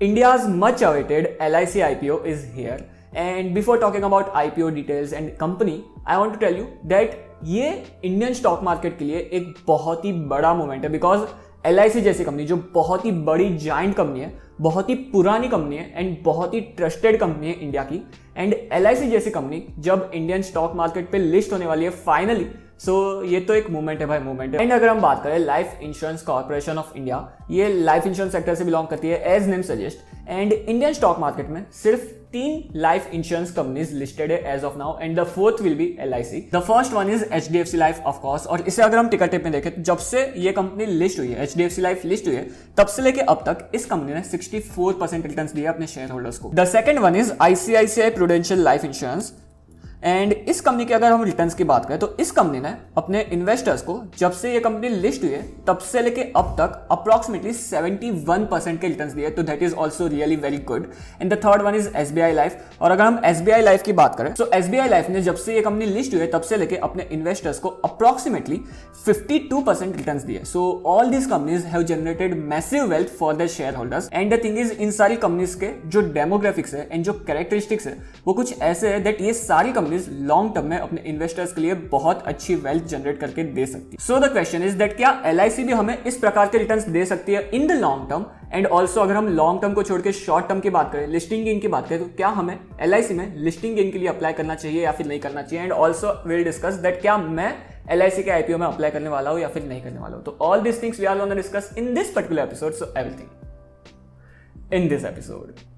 India's much awaited LIC IPO is here, and before talking about IPO details and company, I want to tell you that ये Indian stock market के लिए एक बहुत ही बड़ा moment है because LIC जैसी कंपनी जो बहुत ही बड़ी जाइंट कंपनी है, बहुत ही पुरानी कंपनी है एंड बहुत ही ट्रस्टेड कंपनी है इंडिया की, एंड LIC जैसी कंपनी जब इंडियन स्टॉक मार्केट पे लिस्ट होने वाली है फाइनली, सो ये तो एक मूवमेंट है भाई, मूवमेंट है। एंड अगर हम बात करें life insurance corporation of India, ये लाइफ इंश्योरेंस सेक्टर से बिलोंग करती है as name suggest, and Indian stock market में सिर्फ 3 लाइफ इंश्योरेंस कंपनीज लिस्टेड है as of now, and the fourth will be LIC। The first one is HDFC life of course, और इसे अगर हम टिकर टेप में देखें तो जब से ये कंपनी लिस्ट हुई है, HDFC लाइफ लिस्ट हुई है, तब से लेके अब तक इस कंपनी ने 64% रिटर्न्स दिए अपने शेयर होल्डर्स को। The second one is ICICI prudential life insurance, and इस कंपनी की अगर हम रिटर्न्स की बात करें तो इस कंपनी ने अपने इन्वेस्टर्स को जब से ये कंपनी लिस्ट हुई है तब से लेके अब तक अप्रॉक्सिमेटली 71% के रिटर्न्स दिए, तो that is also really very good. And the third one is SBI life, और अगर हम SBI लाइफ की बात करें तो SBI लाइफ ने जब से ये कंपनी लिस्ट हुई है तब से लेके अपने इन्वेस्टर्स को अप्रॉक्सिमेटली 52% रिटर्न्स दिए। So all these companies have generated massive wealth for their share holders, and the thing is in सारी कंपनीज के जो डेमोग्राफिक्स है एंड जो कैरेक्टरिस्टिक्स है वो कुछ ऐसे है दैट ये सारी लॉन्ग टर्म में अपने इन्वेस्टर्स के लिए बहुत अच्छी वेल्थ जनरेट करके दे सकती है। So the question is that क्या LIC भी हमें इस प्रकार के रिटर्न्स दे सकती है in the long term, and also अगर हम लॉन्ग टर्म को छोड़ के शॉर्ट टर्म की बात करें, लिस्टिंग गेन की बात करें, तो क्या हमें LIC में लिस्टिंग गेन के लिए अप्लाई करना चाहिए या फिर नहीं करना चाहिए, and also will discuss that क्या मैं LIC के IPO में अप्लाई करने वाला हूं या फिर नहीं करने वाला हूं। तो all this things we are gonna discuss in this particular episode, so everything in this episode.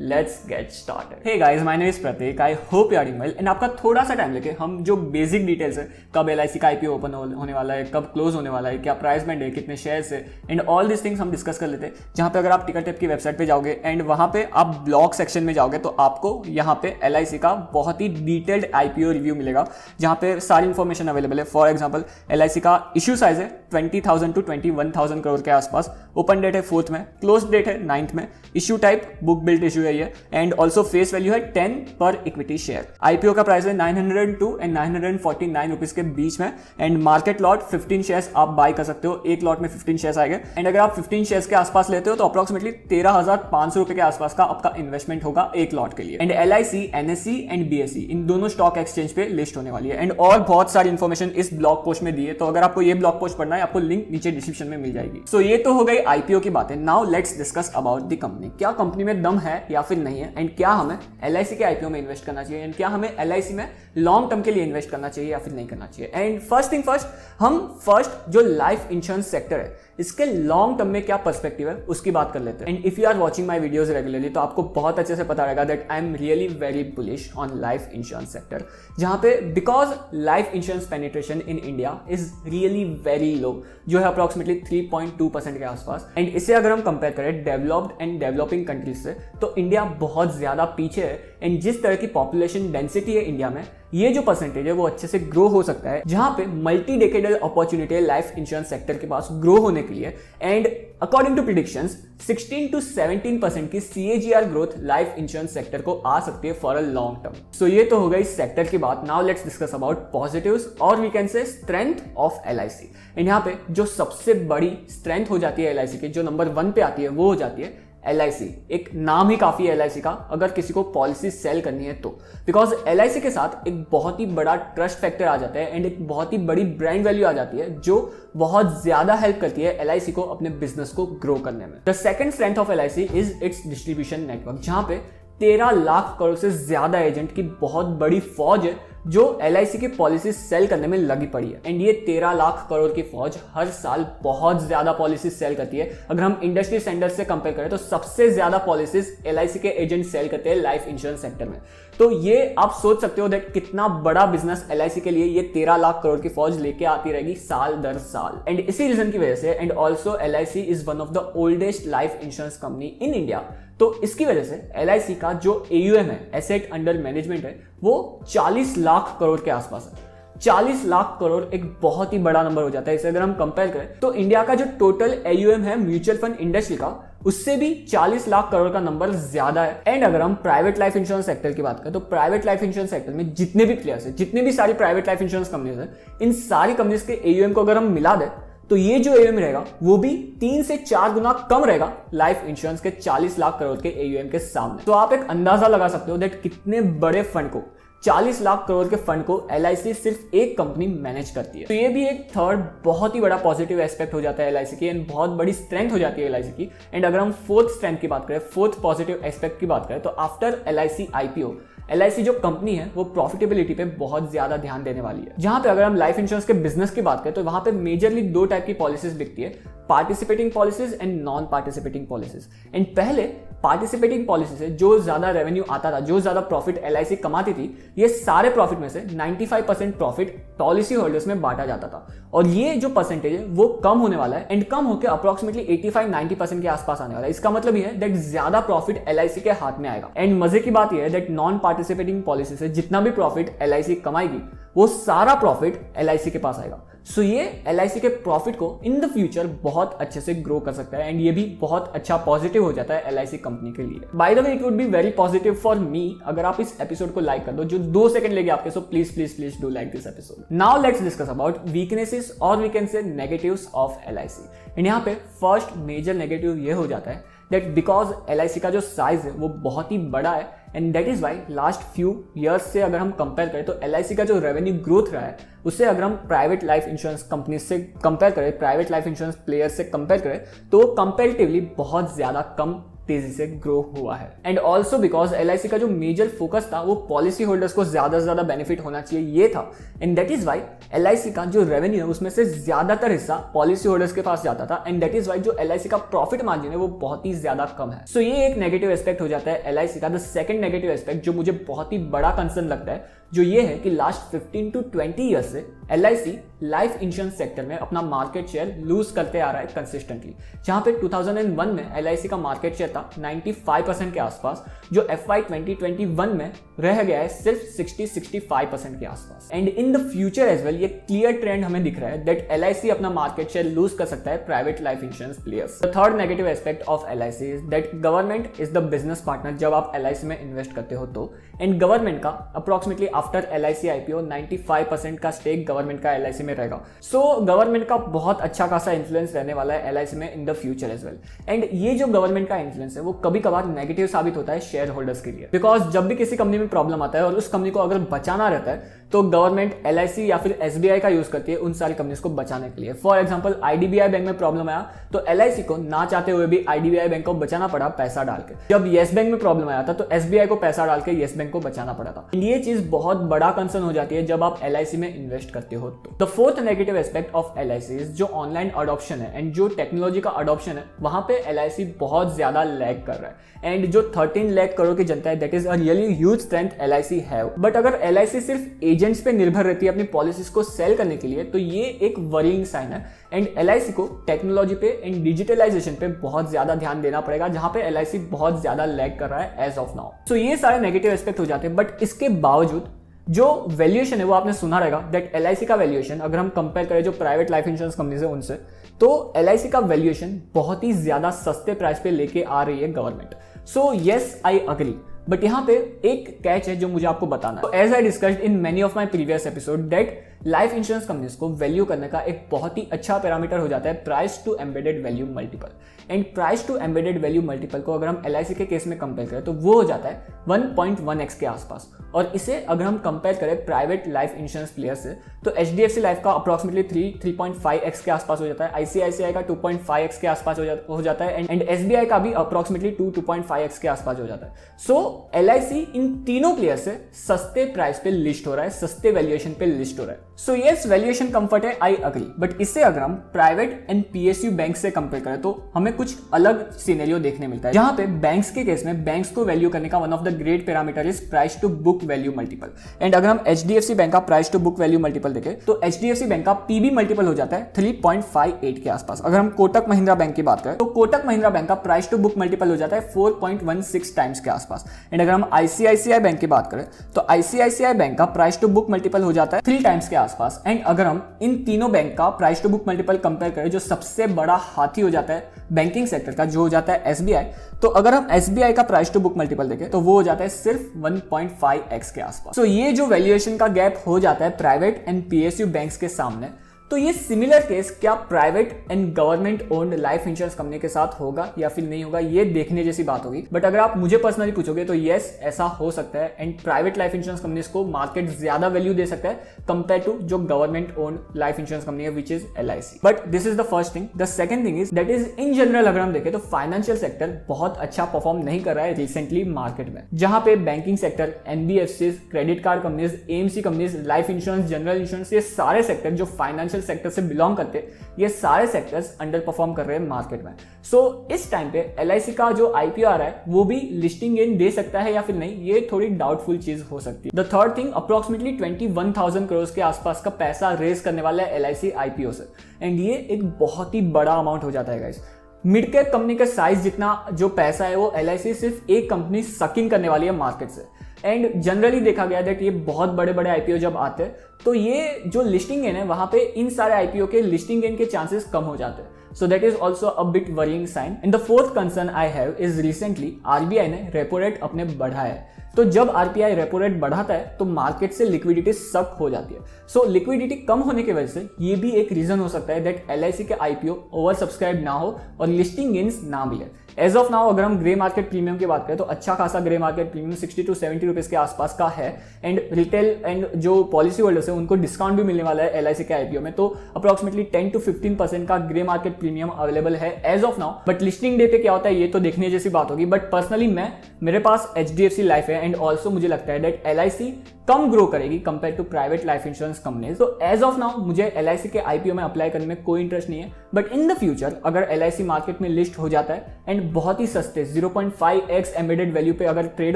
Let's get started. Hey guys, my name is Pratik. I hope you are doing well. And आपका थोड़ा सा time लेके हम जो basic details है, कब LIC का IPO open होने वाला है, कब क्लोज होने वाला है, क्या प्राइस बैंड है, कितने शेयर्स है, एंड ऑल दिस थिंग्स हम डिस्कस कर लेते हैं। जहाँ पे अगर आप टिकर टेप की वेबसाइट पे जाओगे एंड वहाँ पे आप ब्लॉग सेक्शन में जाओगे तो आपको यहाँ पे LIC का बहुत ही डिटेल्ड IPO रिव्यू मिलेगा, जहाँ पे सारी इन्फॉर्मेशन अवेलेबल है। फॉर एग्जाम्पल LIC का इशू साइज है 20,000 to 21,000 करोड़ के आसपास, ओपन डेट है 4th में, क्लोज डेट है 9th में, issue type book build issue है ये, एंड ऑल्सो फेस वैल्यू है 10 पर इक्विटी शेयर। IPO का प्राइस है 902 एंड 949 रुपीज के बीच में, एंड मार्केट लॉट 15 शेयर्स आप बाय कर सकते हो, एक लॉट में 15 शेयर्स आएंगे, एंड अगर आप 15 शेयर्स के आसपास लेते हो तो अप्रोक्सीमेटली 13,500 रुपए के आसपास का आपका इन्वेस्टमेंट होगा एक लॉट के लिए। And LIC, NSE and BSE इन दोनों स्टॉक एक्सचेंज पे लिस्ट होने वाली है, एंड और बहुत सारी इन्फॉर्मेशन इस ब्लॉग पोस्ट में दी है, तो अगर आपको ये ब्लॉग पोस्ट पढ़ना है आपको लिंक नीचे डिस्क्रिप्शन में मिल जाएगी। सो ये तो हो गई IPO की बातें। Now let's discuss about the company. क्या कंपनी में दम है या फिर नहीं है, एंड क्या हमें LIC के IPO में इन्वेस्ट करना चाहिए, एंड क्या हमें LIC में लॉन्ग टर्म के लिए इन्वेस्ट करना चाहिए या फिर नहीं करना चाहिए। एंड फर्स्ट थिंग फर्स्ट, हम फर्स्ट जो लाइफ इंश्योरेंस सेक्टर है इसके लॉन्ग टर्म में क्या पर्सपेक्टिव है उसकी बात कर लेते हैं। And if you are watching my videos regularly तो आपको बहुत अच्छे से पता रहेगा that I am really very bullish on life insurance sector, जहां पे because life insurance penetration in India is really very low, जो है अप्रोक्सीमेटली 3.2% के आसपास, एंड इसे अगर हम कंपेयर करें डेवलप्ड एंड डेवलपिंग कंट्रीज से तो इंडिया बहुत ज्यादा पीछे है। एंड जिस तरह की पॉपुलेशन डेंसिटी है इंडिया में, ये जो परसेंटेज है वो अच्छे से ग्रो हो सकता है, जहां पे मल्टी डेकेडल अपॉर्चुनिटी है लाइफ इंश्योरेंस सेक्टर के पास ग्रो होने के लिए। And according to predictions 16 to 17% की CAGR growth life insurance sector को आ सकती है for a long term. So ये तो हो गई सेक्टर की बात। Now let's discuss about positives और we can say strength of LIC। And यहाँ पे जो सबसे बड़ी स्ट्रेंथ हो जाती है LIC की, जो नंबर 1 पे आती है वो हो जाती है LIC। एक नाम ही काफी है LIC का अगर किसी को पॉलिसी सेल करनी है तो, बिकॉज LIC के साथ एक बहुत ही बड़ा ट्रस्ट फैक्टर आ जाता है एंड एक बहुत ही बड़ी ब्रांड वैल्यू आ जाती है जो बहुत ज्यादा हेल्प करती है LIC को अपने बिजनेस को ग्रो करने में। The second strength of LIC is it's distribution network, जहां पे 13 लाख करोड़ से ज्यादा एजेंट की बहुत बड़ी फौज है जो LIC की पॉलिसी सेल करने में लगी पड़ी है। एंड ये 13 लाख करोड़ की फौज हर साल बहुत ज्यादा पॉलिसी सेल करती है। अगर हम इंडस्ट्री स्टैंडर्ड से कंपेयर करें तो सबसे ज्यादा पॉलिसीज LIC के एजेंट सेल करते हैं लाइफ इंश्योरेंस सेक्टर में। तो ये आप सोच सकते हो दैट कितना बड़ा बिजनेस LIC के लिए ये 13 लाख करोड़ की फौज लेके आती रहेगी साल दर साल। एंड इसी रीजन की वजह से, and also LIC is one of the oldest life insurance company in India, तो इसकी वजह से LIC का जो AUM है, एसेट अंडर मैनेजमेंट है, वो 40 लाख करोड़ के आसपास है। 40 लाख करोड़ एक बहुत ही बड़ा नंबर हो जाता है। इसे अगर हम कंपेयर करें तो इंडिया का जो टोटल AUM है म्यूचुअल फंड इंडस्ट्री का, उससे भी 40 लाख करोड़ का नंबर ज्यादा है। एंड अगर हम प्राइवेट लाइफ इंश्योरेंस सेक्टर की बात करें तो प्राइवेट लाइफ इंश्योरेंस सेक्टर में जितने भी प्लेयर्स है, जितने भी सारी प्राइवेट लाइफ इंश्योरेंस कंपनीज है, इन सारी कंपनीज के AUM को अगर हम मिला दें तो ये जो AUM रहेगा वो भी 3 से 4 गुना कम रहेगा लाइफ इंश्योरेंस के 40 लाख करोड़ के AUM के सामने। तो आप एक अंदाजा लगा सकते हो दैट कितने बड़े फंड को, 40 लाख करोड़ के फंड को LIC सिर्फ एक कंपनी मैनेज करती है। तो ये भी एक थर्ड बहुत ही बड़ा पॉजिटिव एस्पेक्ट हो जाता है LIC की, एंड बहुत बड़ी स्ट्रेंथ हो जाती है LIC की। एंड अगर हम फोर्थ स्ट्रेंथ की बात करें, फोर्थ पॉजिटिव एस्पेक्ट की बात करें, तो आफ्टर LIC IPO LIC जो कंपनी है वो प्रॉफिटेबिलिटी पे बहुत ज्यादा ध्यान देने वाली है। जहां पे अगर हम लाइफ इंश्योरेंस के बिजनेस की बात करें तो वहां पे मेजरली 2 टाइप की पॉलिसीज बिकती है, participating policies and non participating policies. And पहले पार्टिसिपेटिंग पॉलिसी से जो ज्यादा रेवेन्यू आता था, जो ज्यादा प्रॉफिट LIC कमाती थी, ये सारे प्रॉफिट में से 95% प्रॉफिट पॉलिसी होल्डर्स में बांटा जाता था। और ये जो परसेंटेज है वो कम होने वाला है, एंड कम होकर अप्रोक्सीमेटली 85-90% के आसपास आने वाला है। इसका मतलब ये है दैट ज्यादा प्रॉफिट LIC के हाथ में आएगा। एंड मजे की बात यह है दैट नॉन पार्टिसिपेटिंग पॉलिसी से जितना भी प्रॉफिट LIC कमाएगी वो सारा प्रॉफिट LIC के पास आएगा। सो ये LIC के प्रॉफिट को इन द फ्यूचर बहुत अच्छे से ग्रो कर सकता है, एंड ये भी बहुत अच्छा पॉजिटिव हो जाता है LIC कंपनी के लिए। By the way it would be very positive for me अगर आप इस एपिसोड को लाइक कर दो, जो 2 सेकंड लेगे आपके। So please please please do like this episode. Now let's discuss about weaknesses और we can say negatives of LIC। And यहाँ पे फर्स्ट मेजर नेगेटिव ये हो जाता है दैट बिकॉज LIC का जो साइज है वो बहुत ही बड़ा है, and that is why last few years से अगर हम कंपेयर करें तो LIC का जो रेवेन्यू ग्रोथ रहा है उससे अगर हम प्राइवेट लाइफ इंश्योरेंस कंपनी से कंपेयर करें, प्राइवेट लाइफ इंश्योरेंस प्लेयर्स से कंपेयर करें, तो कंपेरेटिवली बहुत ज्यादा कम तेजी से ग्रो हुआ है। एंड ऑल्सो बिकॉज LIC का जो मेजर फोकस था वो पॉलिसी होल्डर्स को ज्यादा से ज्यादा बेनिफिट होना चाहिए ये था, and that is why LIC का जो रेवेन्यू है उसमें से ज्यादातर हिस्सा पॉलिसी होल्डर्स के पास जाता था, एंड दैट इज वाई जो LIC का प्रॉफिट मार्जिन है वो बहुत ही ज्यादा कम है। सो ये एक नेगेटिव एस्पेक्ट हो जाता है LIC का। द सेकंड नेगेटिव एस्पेक्ट जो मुझे बहुत ही बड़ा कंसर्न लगता है जो ये है कि लास्ट 15 to 20 ईयर्स से LIC लाइफ इंश्योरेंस सेक्टर में अपना मार्केट शेयर लूज करते आ रहा है कंसिस्टेंटली। जहां पे 2001 में LIC का मार्केट शेयर था 95% के आसपास, जो FY 2021 में रह गया है सिर्फ 60-65% के आसपास। And in the future as well ये क्लियर ट्रेंड हमें दिख रहा है दैट LIC अपना मार्केट शेयर लूज कर सकता है private life insurance players. The third negative aspect of LIC is that government is the business partner जब आप LIC में इन्वेस्ट करते हो तो, एंड गवर्नमेंट का अप्रोक्सीमेटली आफ्टर LIC IPO 95% का स्टेक गवर्नमेंट का LIC में रहेगा। सो गवर्नमेंट का बहुत अच्छा खासा इन्फ्लुएंस रहने वाला है LIC में in the future as well. And ये जो गवर्नमेंट का इन्फ्लुएंस है वो कभी कभार नेगेटिव साबित होता है शेयर होल्डर्स के लिए, बिकॉज जब भी किसी कंपनी में प्रॉब्लम आता है और उस कंपनी को अगर बचाना रहता है तो गवर्नमेंट LIC या फिर SBI का यूज करती है उन सारी कंपनीज को बचाने के लिए। फॉर एग्जांपल IDBI बैंक में प्रॉब्लम आया तो LIC को ना चाहते हुए भी IDBI बैंक को बचाना पड़ा पैसा डाल के। जब येस बैंक में प्रॉब्लम आया था तो SBI को पैसा डाल के येस बैंक को बचाना पड़ा था। ये चीज बहुत बड़ा कंसर्न हो जाती है जब आप LIC में इन्वेस्ट करते हो तो। The fourth negative aspect of LIC is जो ऑनलाइन अडॉप्शन है एंड जो टेक्नोलॉजी का अडॉप्शन है वहां पे LIC बहुत ज्यादा लैग कर रहा है। एंड जो 13 लाख करोड़ की जनता है that is a really huge strength LIC have. But अगर LIC सिर्फ एजेंट्स पे निर्भर रहती है अपनी पॉलिसीज को सेल करने के लिए तो ये एक वरीइंग साइन है। एंड LIC को टेक्नोलॉजी पे एंड डिजिटलाइजेशन पे बहुत ज्यादा ध्यान देना पड़ेगा जहां पे LIC बहुत ज्यादा लैग कर रहा है एज ऑफ नाउ। सो ये सारे नेगेटिव एस्पेक्ट हो जाते हैं, बट इसके बावजूद जो वैल्यूएशन है वो आपने सुना रहेगा दैट LIC का वैल्यूएशन अगर हम कंपेयर करें जो प्राइवेट लाइफ इंश्योरेंस कंपनीज है उनसे, तो LIC का वैल्यूएशन बहुत ही ज्यादा सस्ते प्राइस पे लेके आ रही है government. So yes I agree, but यहाँ पे एक कैच है जो मुझे आपको बताना है। As I discussed in many of my previous episode that life insurance companies को वैल्यू करने का एक बहुत ही अच्छा पैरामीटर हो जाता है price to embedded value multiple. And price to embedded value multiple को अगर हम LIC के केस में कंपेयर करें तो वो हो जाता है 1.1x के आसपास। और इसे अगर हम कंपेयर करें प्राइवेट लाइफ इंश्योरेंस प्लेयर से तो HDFC लाइफ का अप्रोक्सीमेटली 3.5x के आसपास हो जाता है, ICICI का 2.5x के आसपास हो जाता है, एंड SBI का भी अप्रोक्सीमेटली 2.5x के आसपास हो जाता है। सो LIC इन तीनों प्लेयर से सस्ते प्राइस पे लिस्ट हो रहा है, सस्ते वैल्यूएशन पे लिस्ट हो रहा है। सो यस वैल्यूएशन कंफर्ट है, आई अग्री, बट इससे अगर हम प्राइवेट एंड PSU बैंक से कंपेयर करें तो हमें कुछ अलग सिनेरियो देखने मिलता है, जहां पे बैंक्स के केस में बैंक्स को वैल्यू करने का one of the great parameter is price to book value multiple. And अगर हम HDFC बैंक का price to book value multiple देखें तो HDFC बैंक का PB मल्टीपल हो जाता है 3.58 के आसपास। अगर हम कोटक महिंद्रा बैंक की बात करें तो कोटक महिंद्रा बैंक का प्राइस टू बुक मल्टीपल हो जाता है 4.16 टाइम्स के आसपास। एंड अगर हम ICICI बैंक की बात करें तो ICICI बैंक का प्राइस टू बुक मल्टीपल हो जाता है 3 टाइम्स के आसपास। एंड अगर हम इन तीनों बैंक का price to book multiple compare करें जो सबसे बड़ा हाथी हो जाता है बैंकिंग सेक्टर का जो हो जाता है SBI, तो अगर हम SBI का प्राइस टू बुक मल्टीपल देखें तो वो हो जाता है सिर्फ 1.5x के आसपास। तो ये जो वैल्यूएशन का गैप हो जाता है प्राइवेट एंड PSU बैंक्स के सामने, तो ये सिमिलर केस क्या private and government owned life insurance company के साथ होगा या फिर नहीं होगा, ये देखने जैसी बात होगी। बट अगर आप मुझे पर्सनली पूछोगे तो यस, ऐसा हो सकता है and private life insurance companies को मार्केट ज्यादा वैल्यू दे सकता है कंपेयर टू जो government owned life insurance company है which is LIC। But this is the first thing. The second thing is that is in general अगर हम देखें तो फाइनेंशियल सेक्टर बहुत अच्छा परफॉर्म नहीं कर रहा है रिसेंटली मार्केट में, जहां पे banking sector, NBFCs, credit card companies, AMC companies, life insurance, general insurance, ये सारे सेक्टर जो फाइनेंशियल सेक्टर से बिलोंग करते हैं, ये सारे सेक्टर्स अंडर परफॉर्म कर रहे हैं मार्केट में। सो इस टाइम पे LIC का जो IPO आ रहा है वो भी लिस्टिंग गेन दे सकता है या फिर नहीं, ये थोड़ी डाउटफुल चीज हो सकती है। The third thing, approximately 21,000 crore के आसपास का पैसा रेज करने वाला है LIC IPO से, एंड ये एक बहुत ही बड़ा अमाउंट हो जाता है गाइस। मिड कैप कंपनी का साइज जितना जो पैसा है वो LIC सिर्फ एक कंपनी सकिंग करने वाली है मार्केट से। एंड जनरली देखा गया दैट ये बहुत बड़े बड़े IPO जब आते हैं तो ये जो लिस्टिंग गेन है वहां पे इन सारे IPO के लिस्टिंग गेन के चांसेस कम हो जाते हैं। So that is also a bit worrying sign. And the fourth concern I have is recently RBI ने रेपो रेट अपने बढ़ाया है। तो जब RBI रेपो रेट बढ़ाता है तो मार्केट से लिक्विडिटी सक हो जाती है। सो लिक्विडिटी कम होने की वजह से ये भी एक रीजन हो सकता है दैट LIC के IPO ओवर सब्सक्राइब ना हो और लिस्टिंग गेन्स ना मिले। एज ऑफ नाउ अगर हम ग्रे मार्केट प्रीमियम की बात करें तो अच्छा खासा grey market premium 60 to 70 rupees के आसपास का है, एंड रिटेल एंड जो पॉलिसी होल्डर्स है उनको डिस्काउंट भी मिलने वाला है LIC के IPO में। तो अप्रोक्सीमेटली 10 to 15% का ग्रे मार्केट प्रीमियम अवेलेबल है as of now. But listing day पे क्या होता है ये तो देखने जैसी बात होगी। बट पर्सनली मेरे पास HDFC लाइफ है एंड ऑल्सो मुझे लगता है दैट LIC कम ग्रो करेगी compare to private life insurance companies. तो एज ऑफ नाउ मुझे LIC के IPO में अप्लाई करने में कोई इंटरेस्ट नहीं है। बट इन द फ्यूचर अगर LIC मार्केट में लिस्ट हो जाता है एंड बहुत ही सस्ते 0.5x एम्बेडेड वैल्यू पे अगर ट्रेड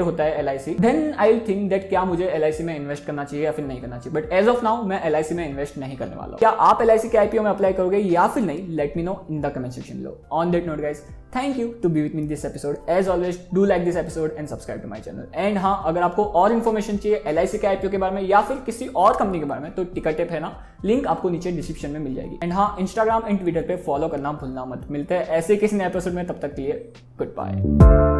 होता है LIC, then I will think that क्या मुझे LIC में इन्वेस्ट करना चाहिए या फिर नहीं करना चाहिए। बट एज ऑफ नाउ मैं LIC में इन्वेस्ट नहीं करने वाला हूं। क्या आप LIC के IPO में अप्लाई करोगे या फिर नहीं, let me know in the comment section below. On that note guys, thank you to be with me in this episode. As always do like this episode and subscribe to my channel. And हाँ, अगर आपको और information चाहिए LIC के IPO के बारे में या फिर किसी और कंपनी के बारे में तो टिकट टिप है ना, लिंक आपको नीचे डिस्क्रिप्शन में मिल जाएगी। एंड हाँ, इंस्टाग्राम एंड ट्विटर पे फॉलो करना भूलना मत। मिलते हैं ऐसे किसी नए एपिसोड में, तब तक के लिए गुड बाय।